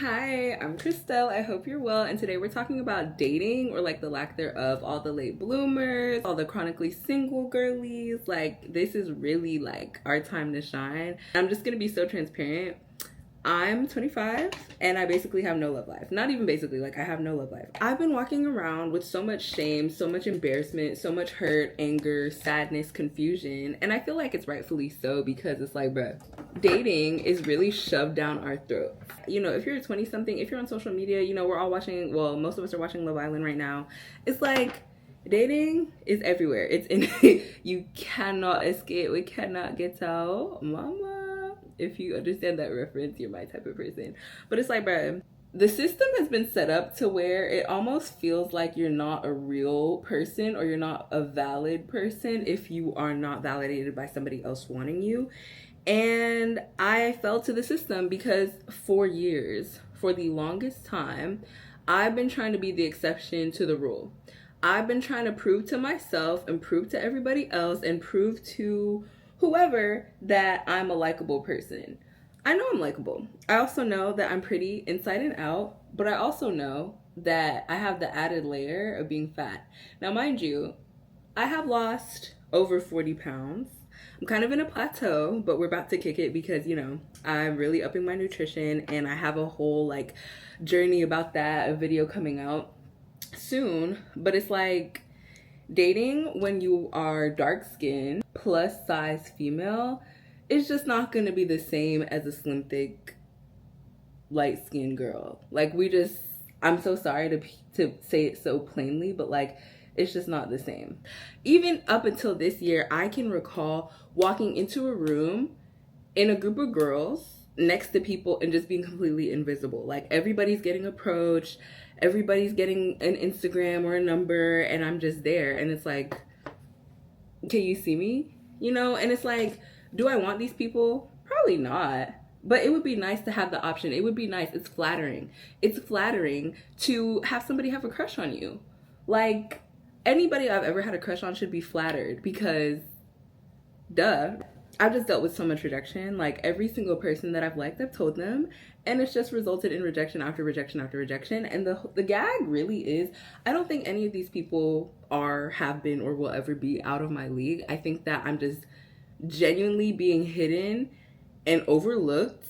Hi, I'm Christelle. I hope you're well. And today we're talking about dating, or like the lack thereof, all the late bloomers, all the chronically single girlies. Like, this is really like our time to shine. I'm just gonna be so transparent. I'm 25 and I basically have no love life. Not even basically, like I have no love life. I've been walking around with so much shame, so much embarrassment, so much hurt, anger, sadness, confusion. And I feel like it's rightfully so, because it's like, bruh, dating is really shoved down our throats. You know, if you're a 20 something, if you're on social media, you know, we're all watching, well, most of us are watching Love Island right now. It's like, dating is everywhere. It's in, you cannot escape. We cannot get out. Mama. If you understand that reference, you're my type of person. But it's like, bruh, the system has been set up to where it almost feels like you're not a real person, or you're not a valid person if you are not validated by somebody else wanting you. And I fell to the system because for years, for the longest time, I've been trying to be the exception to the rule. I've been trying to prove to myself and prove to everybody else and prove to whoever that I'm a likable person. I know I'm likable. I also know that I'm pretty inside and out, but I also know that I have the added layer of being fat. Now, mind you, I have lost over 40 pounds. I'm kind of in a plateau, but we're about to kick it because, you know, I'm really upping my nutrition, and I have a whole like journey about that, a video coming out soon. But it's like, dating when you are dark skinned, plus size female, is just not gonna be the same as a slim, thick, light skinned girl. Like, I'm so sorry to say it so plainly, but like, it's just not the same. Even up until this year, I can recall walking into a room in a group of girls next to people and just being completely invisible. Like, everybody's getting approached, everybody's getting an Instagram or a number, and I'm just there. And it's like, can you see me? You know? And it's like, do I want these people? Probably not. But it would be nice to have the option. It would be nice. It's flattering. It's flattering to have somebody have a crush on you. Like, anybody I've ever had a crush on should be flattered, because duh. I've just dealt with so much rejection. Like, every single person that I've liked, I've told them, and it's just resulted in rejection after rejection after rejection. And the gag really is, I don't think any of these people have been, or will ever be out of my league. I think that I'm just genuinely being hidden and overlooked.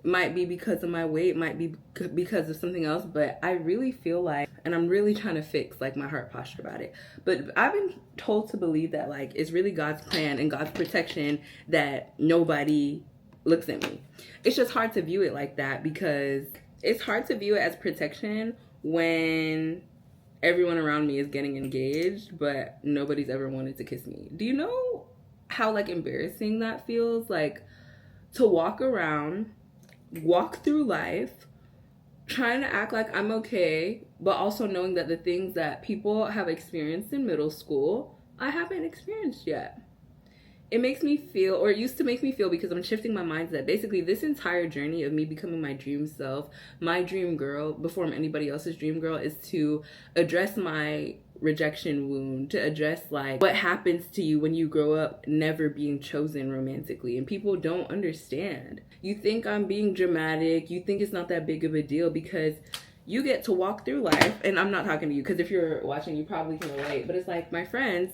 Might be because of my weight, might be because of something else, but I really feel like, and I'm really trying to fix like my heart posture about it, but I've been told to believe that like it's really God's plan and God's protection that nobody looks at me. It's just hard to view it like that, because it's hard to view it as protection when everyone around me is getting engaged, but nobody's ever wanted to kiss me. Do you know how like embarrassing that feels? Like, to walk through life trying to act like I'm okay, but also knowing that the things that people have experienced in middle school, I haven't experienced yet. It makes me feel, or it used to make me feel, because I'm shifting my mindset. Basically, this entire journey of me becoming my dream self, my dream girl, before I'm anybody else's dream girl, is to address my rejection wound, to address like what happens to you when you grow up never being chosen romantically. And people don't understand. You think I'm being dramatic, you think it's not that big of a deal, because you get to walk through life, and I'm not talking to you, because if you're watching you probably can relate, but it's like, my friends,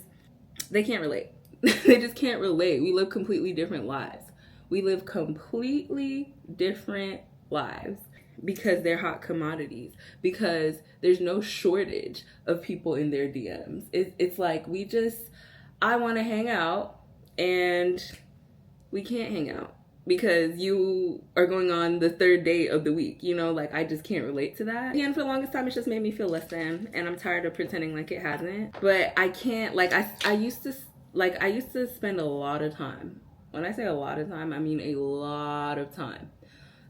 they can't relate. They just can't relate. We live completely different lives. We live completely different lives, because they're hot commodities, because there's no shortage of people in their DMs. It's like, I want to hang out and we can't hang out because you are going on the third date of the week, you know? Like, I just can't relate to that. And for the longest time, it's just made me feel less than, and I'm tired of pretending like it hasn't. But I can't, like, I used to spend a lot of time. When I say a lot of time, I mean a lot of time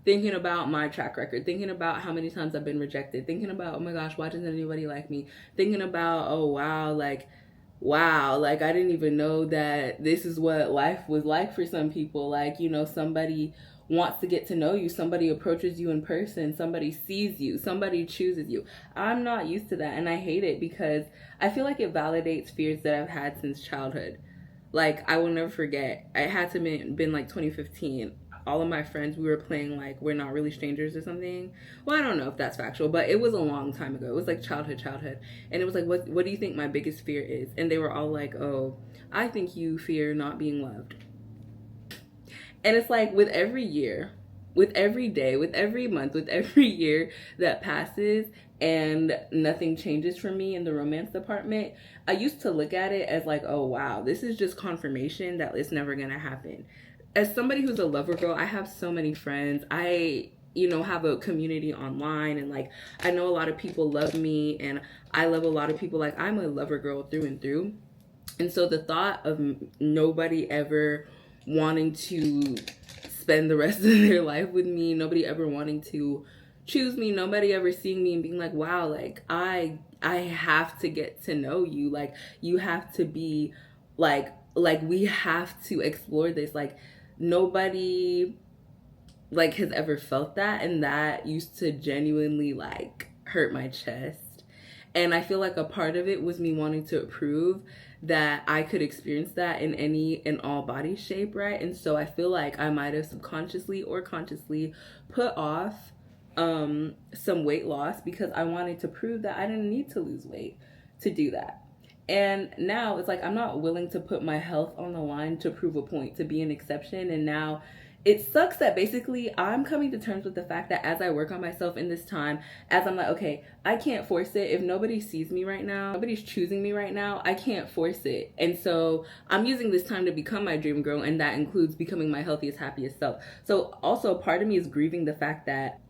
thinking about my track record, thinking about how many times I've been rejected, thinking about, oh my gosh, why doesn't anybody like me? Thinking about, oh wow, like I didn't even know that this is what life was like for some people. Like, you know, somebody wants to get to know you, somebody approaches you in person, somebody sees you, somebody chooses you. I'm not used to that, and I hate it, because I feel like it validates fears that I've had since childhood. Like, I will never forget, it had to been like 2015. all of my friends, we were playing like We're Not Really Strangers or something. Well, I don't know if that's factual, but it was a long time ago. It was like childhood. And it was like, what do you think my biggest fear is? And they were all like, oh, I think you fear not being loved. And it's like, with every year, with every day, with every month, with every year that passes and nothing changes for me in the romance department, I used to look at it as like, oh wow, this is just confirmation that it's never gonna happen. As somebody who's a lover girl, I have so many friends. I have a community online, and like I know a lot of people love me, and I love a lot of people. Like, I'm a lover girl through and through. And so the thought of nobody ever wanting to spend the rest of their life with me, nobody ever wanting to choose me, nobody ever seeing me and being like, wow, like I have to get to know you, like you have to be like we have to explore this, like nobody like has ever felt that, and that used to genuinely like hurt my chest. And I feel like a part of it was me wanting to prove that I could experience that in any and all body shape, right? And so I feel like I might have subconsciously or consciously put off some weight loss because I wanted to prove that I didn't need to lose weight to do that. And now it's like I'm not willing to put my health on the line to prove a point, to be an exception. And now it sucks that basically I'm coming to terms with the fact that as I work on myself in this time, as I'm like, okay, I can't force it. If nobody sees me right now, nobody's choosing me right now, I can't force it. And so I'm using this time to become my dream girl, and that includes becoming my healthiest, happiest self. So also part of me is grieving the fact that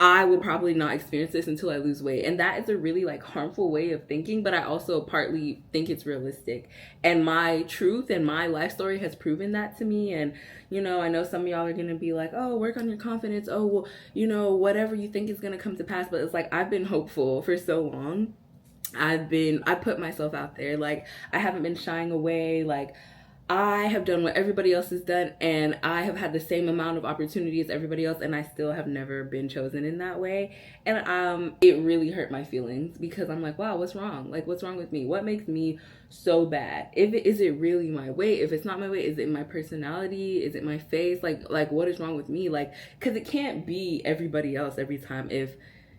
I will probably not experience this until I lose weight. And that is a really like harmful way of thinking, but I also partly think it's realistic. And my truth and my life story has proven that to me. And, I know some of y'all are going to be like, oh, work on your confidence. Oh, well, whatever you think is going to come to pass. But it's like, I've been hopeful for so long. I put myself out there. Like, I haven't been shying away. Like, I have done what everybody else has done, and I have had the same amount of opportunity as everybody else, and I still have never been chosen in that way. And it really hurt my feelings because I'm like, wow, what's wrong? Like, what's wrong with me? What makes me so bad? Is it really my weight? If it's not my weight, is it my personality? Is it my face? Like what is wrong with me? Like, because it can't be everybody else every time. If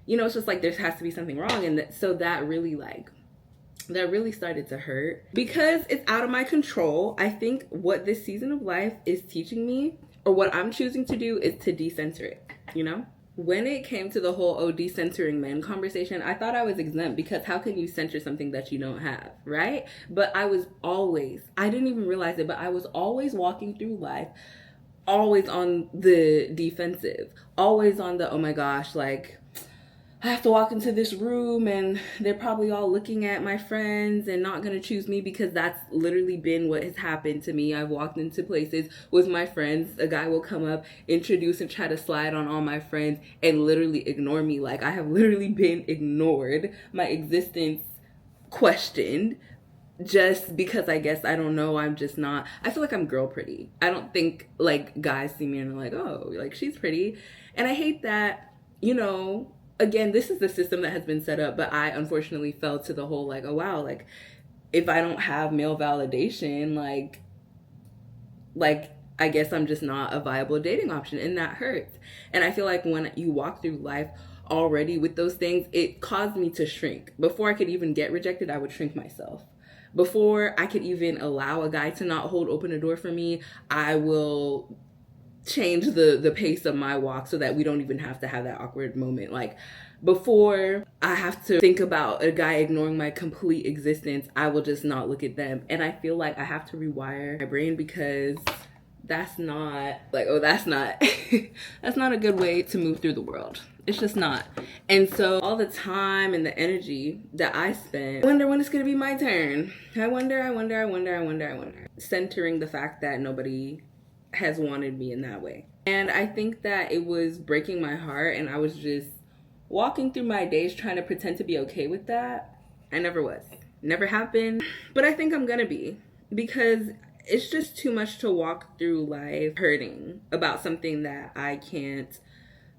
it's just like there has to be something wrong, and so that really started to hurt because it's out of my control. I think what this season of life is teaching me, or what I'm choosing to do, is to decenter it, When it came to the whole decentering men conversation, I thought I was exempt because how can you center something that you don't have, right? But I didn't even realize it, but I was always walking through life, always on the defensive, always on the, oh my gosh, like, I have to walk into this room and they're probably all looking at my friends and not going to choose me, because that's literally been what has happened to me. I've walked into places with my friends. A guy will come up, introduce and try to slide on all my friends and literally ignore me. Like, I have literally been ignored, my existence questioned, just because I guess, I don't know, I'm just not, I feel like I'm girl pretty. I don't think like guys see me and are like, oh, like she's pretty. And I hate that, again, this is the system that has been set up, but I unfortunately fell to the whole like, oh wow, like if I don't have male validation, like I guess I'm just not a viable dating option, and that hurts. And I feel like when you walk through life already with those things, it caused me to shrink. Before I could even get rejected, I would shrink myself. Before I could even allow a guy to not hold open a door for me, I will change the pace of my walk so that we don't even have to have that awkward moment. Like, before I have to think about a guy ignoring my complete existence, I will just not look at them. And I feel like I have to rewire my brain, because that's not like, oh, that's not that's not a good way to move through the world. It's just not. And so all the time and the energy that I spent, I wonder when it's gonna be my turn. I wonder. Centering the fact that nobody has wanted me in that way. And I think that it was breaking my heart, and I was just walking through my days trying to pretend to be okay with that. I never was. Never have been. But I think I'm gonna be, because it's just too much to walk through life hurting about something that I can't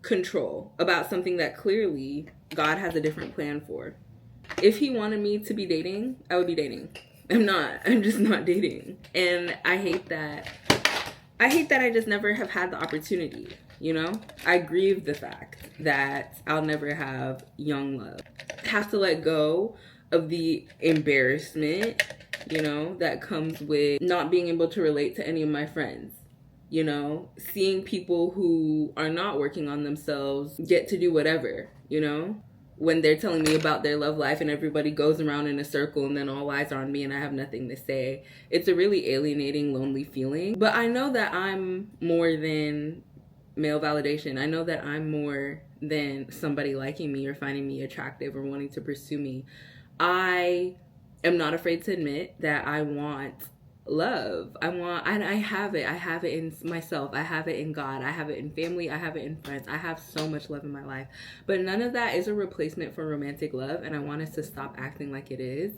control, about something that clearly God has a different plan for. If he wanted me to be dating, I would be dating. I'm not. I'm just not dating. And I hate that I hate that I just never have had the opportunity, you know? I grieve the fact that I'll never have young love. I have to let go of the embarrassment, you know, that comes with not being able to relate to any of my friends. You know, seeing people who are not working on themselves get to do whatever, you know, when they're telling me about their love life and everybody goes around in a circle and then all eyes are on me and I have nothing to say. It's a really alienating, lonely feeling. But I know that I'm more than male validation. I know that I'm more than somebody liking me or finding me attractive or wanting to pursue me. I am not afraid to admit that I want love. And I have it in myself, I have it in God, I have it in family, I have it in friends. I have so much love in my life, but none of that is a replacement for romantic love, and I want us to stop acting like it is.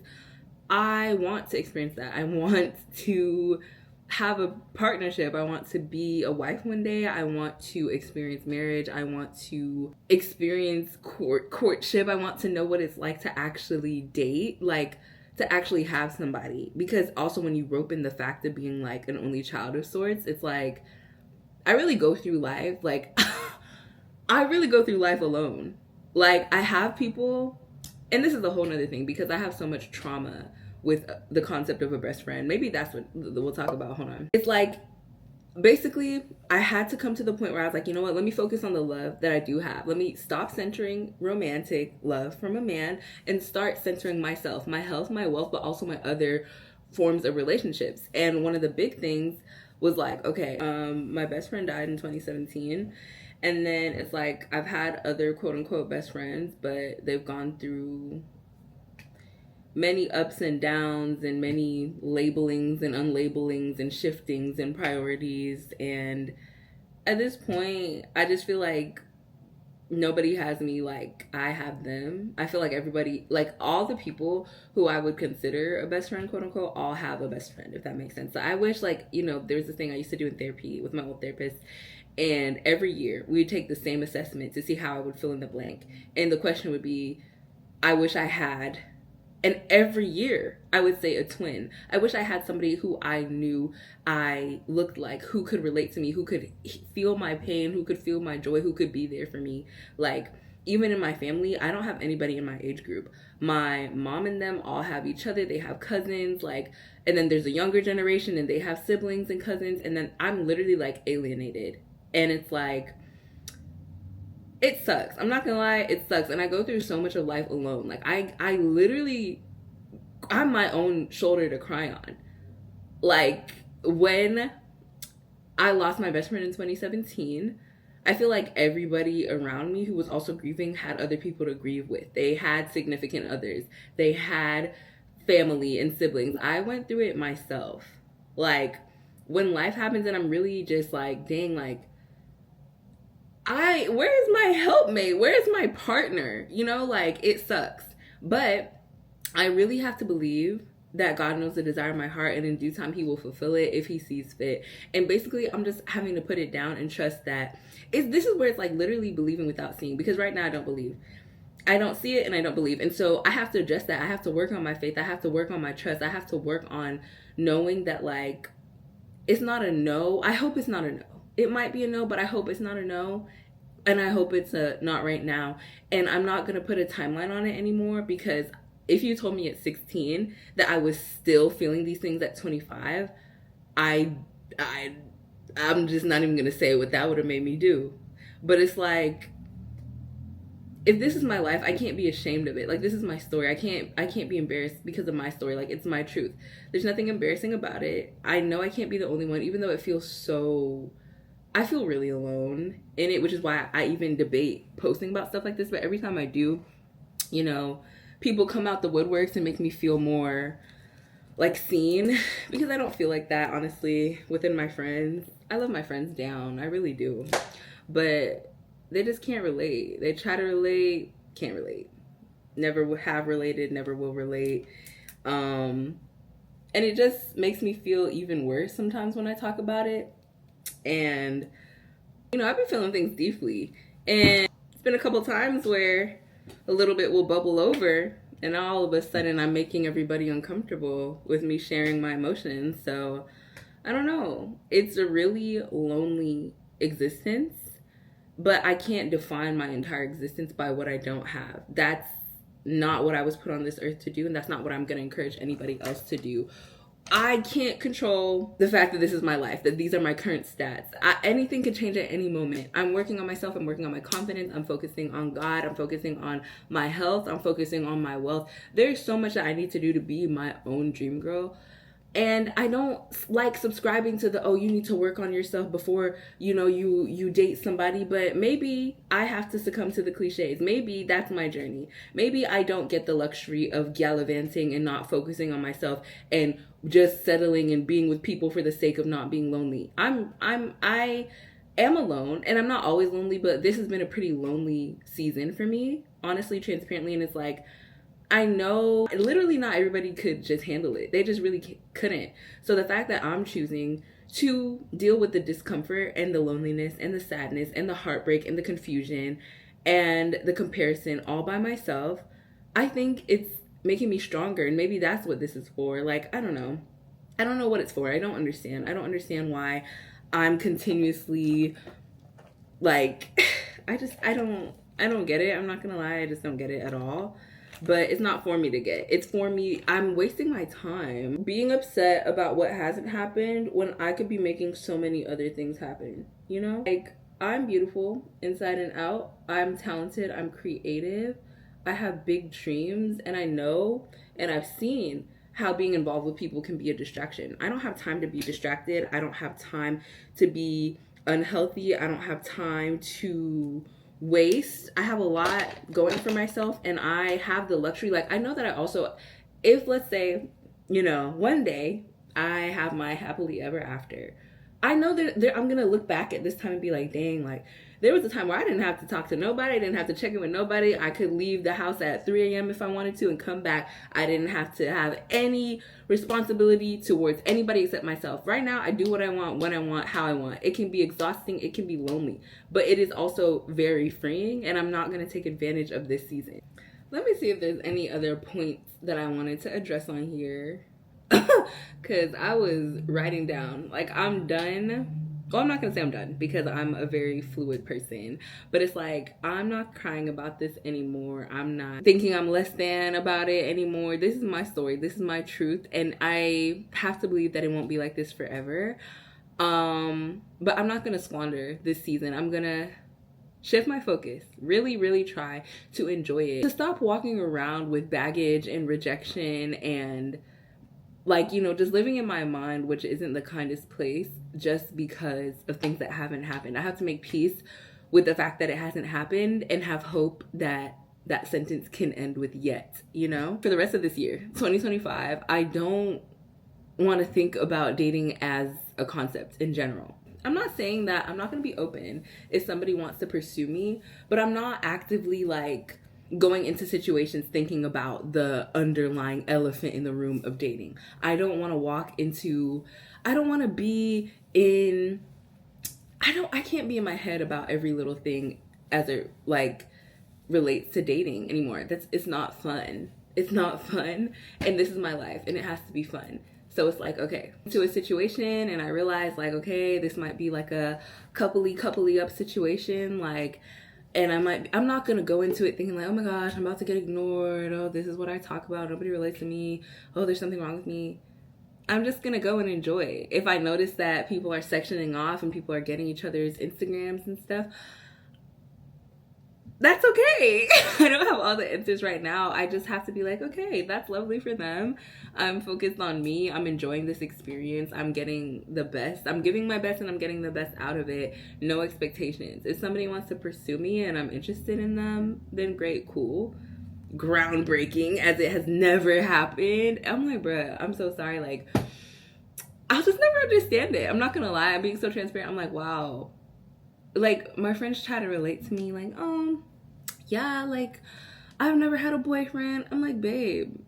I want to experience that. I want to have a partnership. I want to be a wife one day. I want to experience marriage. I want to experience courtship. I want to know what it's like to actually date, like to actually have somebody. Because also when you rope in the fact of being like an only child of sorts, it's like I really go through life like I really go through life alone. Like I have people, and this is a whole nother thing because I have so much trauma with the concept of a best friend. Maybe that's what we'll talk about. Hold on. It's like basically I had to come to the point where I was like, you know what, let me focus on the love that I do have. Let me stop centering romantic love from a man and start centering myself, my health, my wealth, but also my other forms of relationships. And one of the big things was like, okay, my best friend died in 2017. And then it's like I've had other quote unquote best friends, but they've gone through many ups and downs and many labelings and unlabelings and shiftings and priorities. And at this point, I just feel like nobody has me like I have them. I feel like everybody, like all the people who I would consider a best friend, quote unquote, all have a best friend, if that makes sense. So I wish, like, you know, there's this thing I used to do in therapy with my old therapist. And every year we would take the same assessment to see how I would fill in the blank. And the question would be, I wish I had. And every year I would say a twin. I wish I had somebody who I knew I looked like, who could relate to me, who could feel my pain, who could feel my joy, who could be there for me. Like, even in my family, I don't have anybody in my age group. My mom and them all have each other. They have cousins, like, and then there's a younger generation and they have siblings and cousins. And then I'm literally like alienated. And it's like, it sucks. I'm not gonna lie, it sucks. And I go through so much of life alone. Like I literally, I'm my own shoulder to cry on. Like when I lost my best friend in 2017, I feel like everybody around me who was also grieving had other people to grieve with. They had significant others. They had family and siblings. I went through it myself. Like when life happens and I'm really just like, dang, like, where's my helpmate? Where's my partner? You know, like it sucks. But I really have to believe that God knows the desire of my heart, and in due time he will fulfill it if he sees fit. And basically I'm just having to put it down and trust that this is where it's like literally believing without seeing, because right now I don't believe. I don't see it and I don't believe. And so I have to adjust that. I have to work on my faith. I have to work on my trust. I have to work on knowing that like it's not a no. I hope it's not a no. It might be a no, but I hope it's not a no. And I hope it's a not right now. And I'm not going to put a timeline on it anymore, because if you told me at 16 that I was still feeling these things at 25, I'm just not even going to say what that would have made me do. But it's like, if this is my life, I can't be ashamed of it. Like, this is my story. I can't be embarrassed because of my story. Like, it's my truth. There's nothing embarrassing about it. I know I can't be the only one, even though it feels so, I feel really alone in it, which is why I even debate posting about stuff like this. But every time I do, you know, people come out the woodworks and make me feel more like seen, because I don't feel like that, honestly, within my friends. I love my friends down. I really do. But they just can't relate. They try to relate, can't relate. Never have related, never will relate. And it just makes me feel even worse sometimes when I talk about it. And, you know, I've been feeling things deeply. And it's been a couple times where a little bit will bubble over, and all of a sudden I'm making everybody uncomfortable with me sharing my emotions. So I don't know. It's a really lonely existence, but I can't define my entire existence by what I don't have. That's not what I was put on this earth to do, and that's not what I'm going to encourage anybody else to do. I can't control the fact that this is my life, that these are my current stats. Anything could change at any moment. I'm working on myself. I'm working on my confidence. I'm focusing on God. I'm focusing on my health. I'm focusing on my wealth. There's so much that I need to do to be my own dream girl. And I don't like subscribing to the, oh, you need to work on yourself before, you date somebody. But maybe I have to succumb to the cliches. Maybe that's my journey. Maybe I don't get the luxury of gallivanting and not focusing on myself and just settling and being with people for the sake of not being lonely. I am alone, and I'm not always lonely, but this has been a pretty lonely season for me, honestly, transparently. And it's like, I know literally not everybody could just handle it. They just really couldn't. So the fact that I'm choosing to deal with the discomfort and the loneliness and the sadness and the heartbreak and the confusion and the comparison all by myself, I think it's making me stronger. And maybe that's what this is for. Like, I don't know. I don't know what it's for. I don't understand. I don't understand why I'm continuously like, I don't get it. I'm not gonna lie. I just don't get it at all. But it's not for me to get. It's for me. I'm wasting my time being upset about what hasn't happened when I could be making so many other things happen. Like, I'm beautiful inside and out. I'm talented. I'm creative. I have big dreams, and I know and I've seen how being involved with people can be a distraction. I don't have time to be distracted. I don't have time to be unhealthy. I don't have time to waste. I have a lot going for myself, and I have the luxury. Like, I know that I also, if let's say, one day I have my happily ever after, I know that I'm gonna look back at this time and be like, dang, like, there was a time where I didn't have to talk to nobody. I didn't have to check in with nobody. I could leave the house at 3 a.m. if I wanted to and come back. I didn't have to have any responsibility towards anybody except myself. Right now, I do what I want, when I want, how I want. It can be exhausting. It can be lonely. But it is also very freeing, and I'm not going to take advantage of this season. Let me see if there's any other points that I wanted to address on here. Because I was writing down, like, I'm done. Well, I'm not going to say I'm done because I'm a very fluid person, but it's like, I'm not crying about this anymore. I'm not thinking I'm less than about it anymore. This is my story. This is my truth. And I have to believe that it won't be like this forever. But I'm not going to squander this season. I'm going to shift my focus, really, really try to enjoy it, to stop walking around with baggage and rejection and, like, just living in my mind, which isn't the kindest place, just because of things that haven't happened. I have to make peace with the fact that it hasn't happened and have hope that that sentence can end with yet, For the rest of this year, 2025, I don't want to think about dating as a concept in general. I'm not saying that I'm not going to be open if somebody wants to pursue me, but I'm not actively, like, going into situations thinking about the underlying elephant in the room of dating. I don't want to be in, I can't be in my head about every little thing as it, like, relates to dating anymore. It's not fun. It's not fun. And this is my life, and it has to be fun. So it's like, okay, to a situation, and I realize, like, okay, this might be like a coupley up situation, like, and I'm not going to go into it thinking like, oh my gosh, I'm about to get ignored. Oh, this is what I talk about. Nobody relates to me. Oh, there's something wrong with me. I'm just going to go and enjoy it. If I notice that people are sectioning off and people are getting each other's Instagrams and stuff, that's okay. I don't have all the answers right now. I just have to be like, okay, that's lovely for them. I'm focused on me. I'm enjoying this experience. I'm getting the best. I'm giving my best and I'm getting the best out of it. No expectations. If somebody wants to pursue me and I'm interested in them, then great, cool. Groundbreaking, as it has never happened. I'm like, bruh, I'm so sorry. Like, I'll just never understand it. I'm not gonna lie. I'm being so transparent. I'm like, wow. Like, my friends try to relate to me, like, oh, yeah, like, I've never had a boyfriend. I'm like, babe,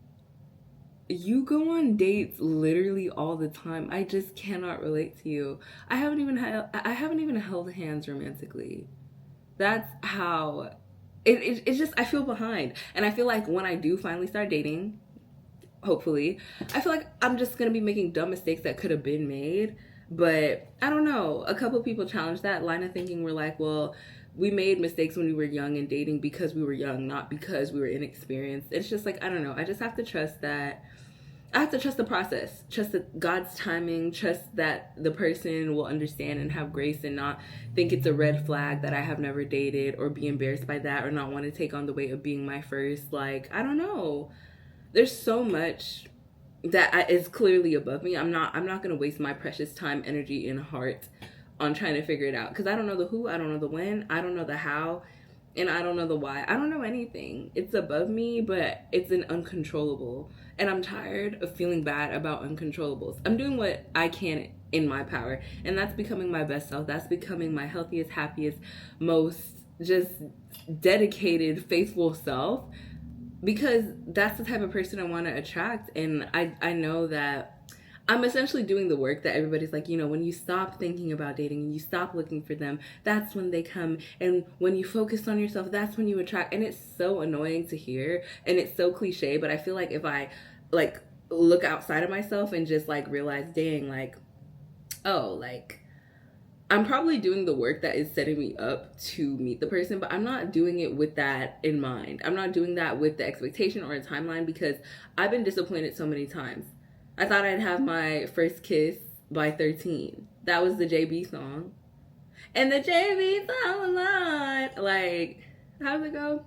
you go on dates literally all the time. I just cannot relate to you. I haven't even held hands romantically. That's how it's just, I feel behind. And I feel like when I do finally start dating, hopefully, I feel like I'm just gonna be making dumb mistakes that could have been made. But I don't know. A couple people challenged that line of thinking. We're like, well, we made mistakes when we were young and dating because we were young, not because we were inexperienced. It's just like, I don't know. I just have to trust that. I have to trust the process, trust that God's timing, trust that the person will understand and have grace and not think it's a red flag that I have never dated or be embarrassed by that or not want to take on the weight of being my first. Like, I don't know. There's so much that is clearly above me. I'm not going to waste my precious time, energy, and heart on trying to figure it out because I don't know the who, I don't know the when, I don't know the how, and I don't know the why. I don't know anything. It's above me, but it's an uncontrollable. And I'm tired of feeling bad about uncontrollables. I'm doing what I can in my power, and that's becoming my best self. That's becoming my healthiest, happiest, most just dedicated, faithful self, because that's the type of person I want to attract. And I know that I'm essentially doing the work that everybody's like, when you stop thinking about dating and you stop looking for them, that's when they come. And when you focus on yourself, that's when you attract. And it's so annoying to hear. And it's so cliche. But I feel like if I look outside of myself and just realize, dang, I'm probably doing the work that is setting me up to meet the person, but I'm not doing it with that in mind. I'm not doing that with the expectation or a timeline because I've been disappointed so many times. I thought I'd have my first kiss by 13. That was the JB song. And the JB song line. How's it go?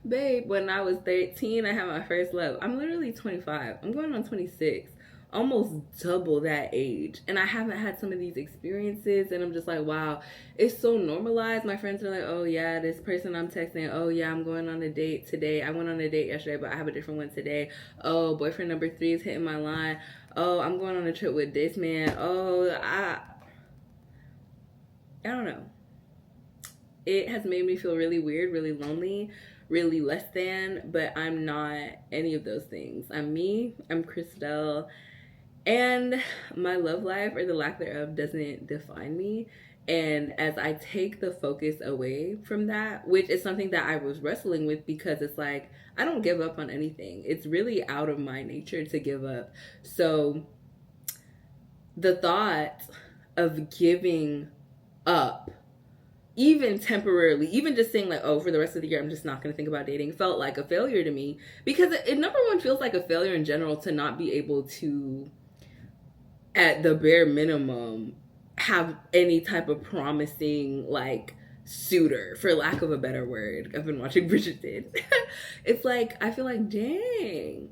Babe, when I was 13, I had my first love. I'm literally 25. I'm going on 26. Almost double that age. And I haven't had some of these experiences. And I'm just like, wow, it's so normalized. My friends are like, oh yeah, this person I'm texting. Oh yeah, I'm going on a date today. I went on a date yesterday, but I have a different one today. Oh, boyfriend number 3 is hitting my line. Oh, I'm going on a trip with this man. Oh, I don't know. It has made me feel really weird, really lonely, really less than, but I'm not any of those things. I'm me, I'm Christelle, and my love life or the lack thereof doesn't define me. And as I take the focus away from that, which is something that I was wrestling with because it's like, I don't give up on anything. It's really out of my nature to give up. So the thought of giving up, even temporarily, even just saying for the rest of the year, I'm just not going to think about dating, felt like a failure to me because it number one feels like a failure in general to not be able to, at the bare minimum, have any type of promising suitor, for lack of a better word. I've been watching Bridgerton. It's I feel like, dang,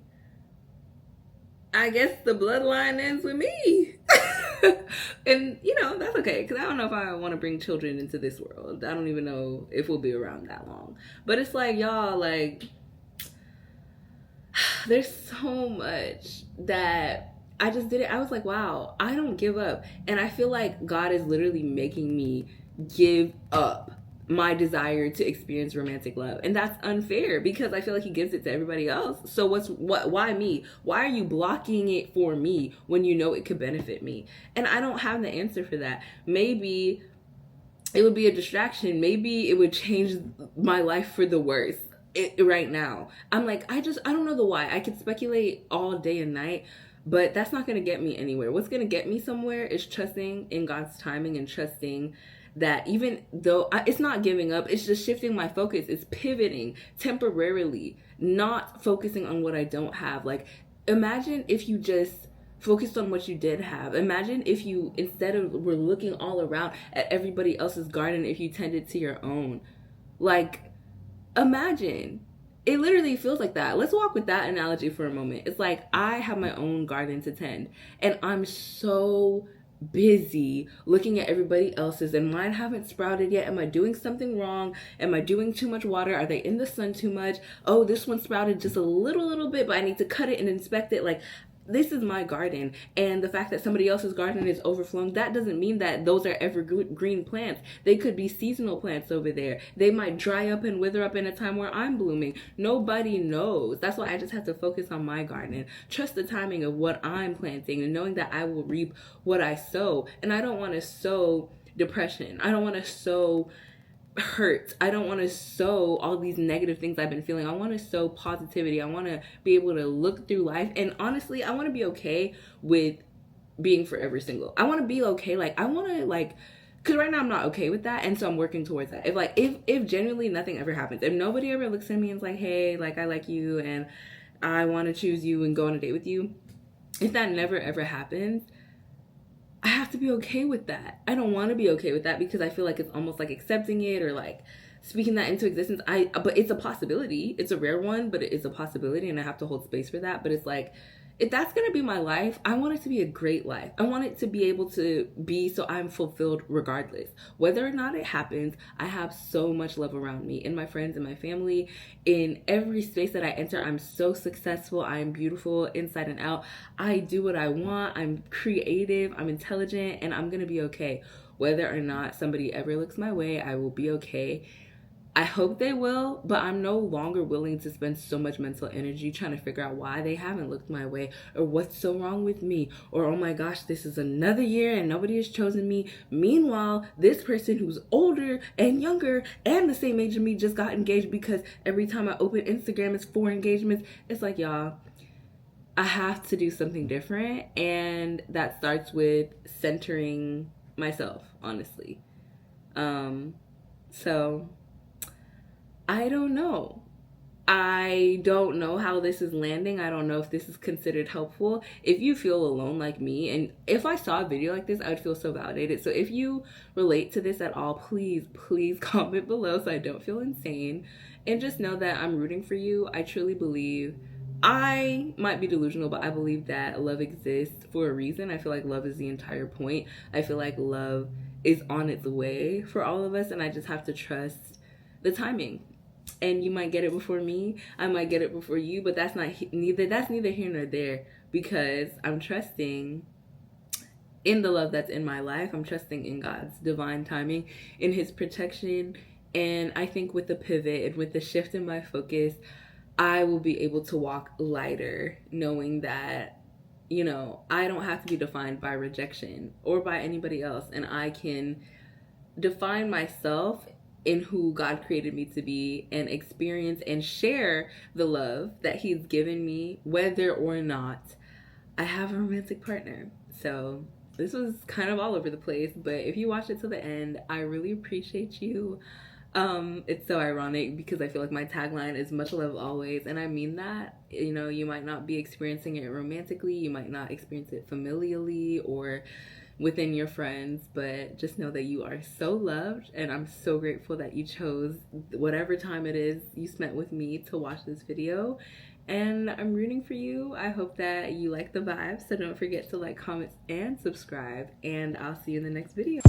I guess the bloodline ends with me. And that's okay, because I don't know if I want to bring children into this world. I don't even know if we'll be around that long. But it's y'all, there's so much that I just did it. I was like, wow, I don't give up. And I feel like God is literally making me give up my desire to experience romantic love. And that's unfair because I feel like he gives it to everybody else. So why me? Why are you blocking it for me when you know it could benefit me? And I don't have the answer for that. Maybe it would be a distraction. Maybe it would change my life for the worse right now. I'm I don't know the why. I could speculate all day and night, but that's not going to get me anywhere. What's going to get me somewhere is trusting in God's timing and trusting that even though it's not giving up, it's just shifting my focus. It's pivoting temporarily, not focusing on what I don't have. Imagine if you just focused on what you did have. Imagine if you, instead of were looking all around at everybody else's garden, if you tended to your own. Imagine. It literally feels like that. Let's walk with that analogy for a moment. It's I have my own garden to tend, and I'm so busy looking at everybody else's, and mine haven't sprouted yet. Am I doing something wrong? Am I doing too much water? Are they in the sun too much? Oh, this one sprouted just a little bit, but I need to cut it and inspect it. This is my garden, and the fact that somebody else's garden is overflowing, that doesn't mean that those are evergreen plants. They could be seasonal plants over there. They might dry up and wither up in a time where I'm blooming. Nobody knows. That's why I just have to focus on my garden. Trust the timing of what I'm planting and knowing that I will reap what I sow. And I don't want to sow depression. I don't want to sow hurt. I don't want to sow all these negative things I've been feeling. I want to sow positivity. I want to be able to look through life. And honestly, I want to be okay with being forever single. I want to be okay. Like, I want to, like, because right now I'm not okay with that, and so I'm working towards that. If genuinely nothing ever happens, if nobody ever looks at me and is like, hey, like, I like you and I want to choose you and go on a date with you, if that never ever happens, I have to be okay with that. I don't want to be okay with that because I feel like it's almost like accepting it or like speaking that into existence. But it's a possibility. It's a rare one, but it is a possibility, and I have to hold space for that. But it's like, if that's going to be my life, I want it to be a great life. I want it to be able to be so I'm fulfilled regardless. Whether or not it happens, I have so much love around me, in my friends and my family. In every space that I enter, I'm so successful. I am beautiful inside and out. I do what I want. I'm creative. I'm intelligent, and I'm going to be okay. Whether or not somebody ever looks my way, I will be okay. I hope they will, but I'm no longer willing to spend so much mental energy trying to figure out why they haven't looked my way, or what's so wrong with me, or oh my gosh, this is another year and nobody has chosen me. Meanwhile, this person who's older and younger and the same age as me just got engaged, because every time I open Instagram, it's 4 engagements. It's like, y'all, I have to do something different, and that starts with centering myself, honestly. So I don't know. I don't know how this is landing. I don't know if this is considered helpful. If you feel alone like me, and if I saw a video like this, I would feel so validated. So if you relate to this at all, please comment below so I don't feel insane. And just know that I'm rooting for you. I truly believe, I might be delusional, but I believe that love exists for a reason. I feel like love is the entire point. I feel like love is on its way for all of us, and I just have to trust the timing. And you might get it before me, I might get it before you, but that's neither here nor there, because I'm trusting in the love that's in my life. I'm trusting in God's divine timing, in his protection. And I think with the pivot and with the shift in my focus, I will be able to walk lighter, knowing that, you know, I don't have to be defined by rejection or by anybody else, and I can define myself in who God created me to be, and experience and share the love that he's given me, whether or not I have a romantic partner. So this was kind of all over the place, but if you watched it to the end, I really appreciate you. It's so ironic because I feel like my tagline is much love always, and I mean that. You know, you might not be experiencing it romantically, you might not experience it familially or within your friends, but just know that you are so loved, and I'm so grateful that you chose whatever time it is you spent with me to watch this video, and I'm rooting for you. I hope that you like the vibe, so don't forget to like, comment, and subscribe, and I'll see you in the next video.